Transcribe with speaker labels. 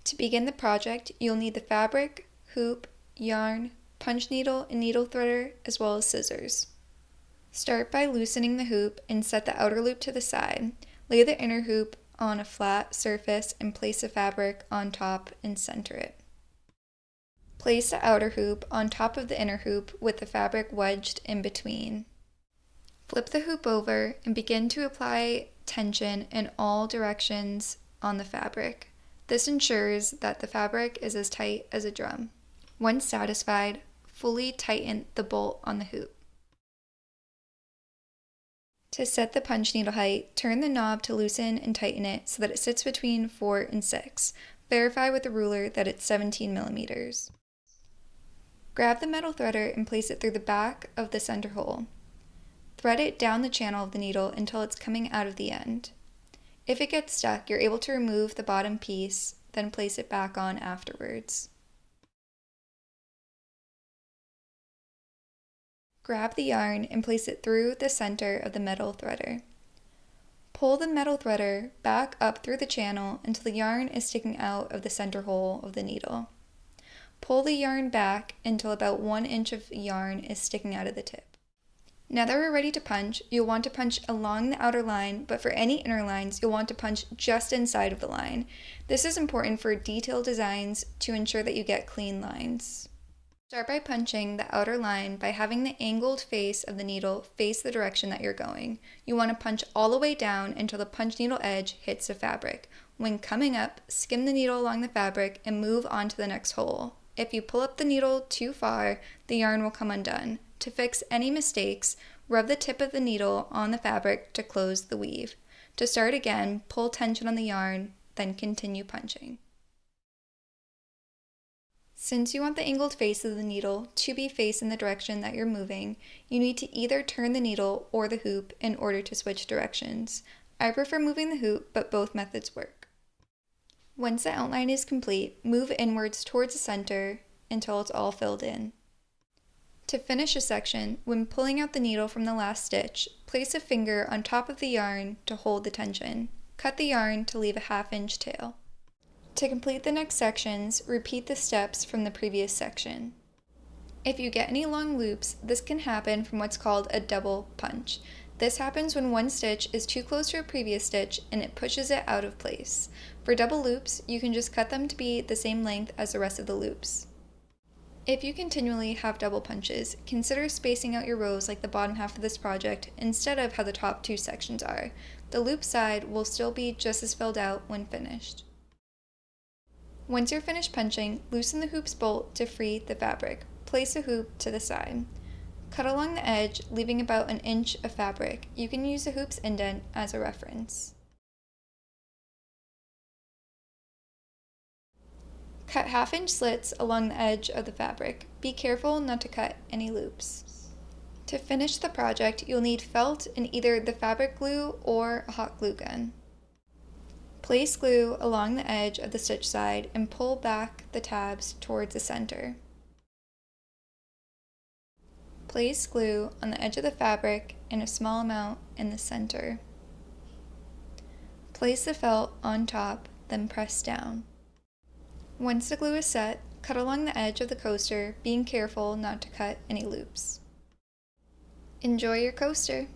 Speaker 1: To begin the project, you'll need the fabric, hoop, yarn, punch needle and needle threader, as well as scissors. Start by loosening the hoop and set the outer loop to the side. Lay the inner hoop on a flat surface and place the fabric on top and center it. Place the outer hoop on top of the inner hoop with the fabric wedged in between. Flip the hoop over and begin to apply tension in all directions on the fabric. This ensures that the fabric is as tight as a drum. Once satisfied, fully tighten the bolt on the hoop. To set the punch needle height, turn the knob to loosen and tighten it so that it sits between 4 and 6. Verify with a ruler that it's 17 millimeters. Grab the metal threader and place it through the back of the center hole. Thread it down the channel of the needle until it's coming out of the end. If it gets stuck, you're able to remove the bottom piece, then place it back on afterwards. Grab the yarn and place it through the center of the metal threader. Pull the metal threader back up through the channel until the yarn is sticking out of the center hole of the needle. Pull the yarn back until about 1 inch of yarn is sticking out of the tip. Now that we're ready to punch, you'll want to punch along the outer line, but for any inner lines, you'll want to punch just inside of the line. This is important for detailed designs to ensure that you get clean lines. Start by punching the outer line by having the angled face of the needle face the direction that you're going. You want to punch all the way down until the punch needle edge hits the fabric. When coming up, skim the needle along the fabric and move on to the next hole. If you pull up the needle too far, the yarn will come undone. To fix any mistakes, rub the tip of the needle on the fabric to close the weave. To start again, pull tension on the yarn, then continue punching. Since you want the angled face of the needle to be facing the direction that you're moving, you need to either turn the needle or the hoop in order to switch directions. I prefer moving the hoop, but both methods work. Once the outline is complete, move inwards towards the center until it's all filled in. To finish a section, when pulling out the needle from the last stitch, place a finger on top of the yarn to hold the tension. Cut the yarn to leave a 1/2 inch tail. To complete the next sections, repeat the steps from the previous section. If you get any long loops, this can happen from what's called a double punch. This happens when one stitch is too close to a previous stitch and it pushes it out of place. For double loops, you can just cut them to be the same length as the rest of the loops. If you continually have double punches, consider spacing out your rows like the bottom half of this project instead of how the top 2 sections are. The loop side will still be just as filled out when finished. Once you're finished punching, loosen the hoop's bolt to free the fabric. Place a hoop to the side. Cut along the edge, leaving about 1 inch of fabric. You can use the hoop's indent as a reference. Cut 1/2 inch slits along the edge of the fabric. Be careful not to cut any loops. To finish the project, you'll need felt and either the fabric glue or a hot glue gun. Place glue along the edge of the stitch side and pull back the tabs towards the center. Place glue on the edge of the fabric and a small amount in the center. Place the felt on top, then press down. Once the glue is set, cut along the edge of the coaster, being careful not to cut any loops. Enjoy your coaster!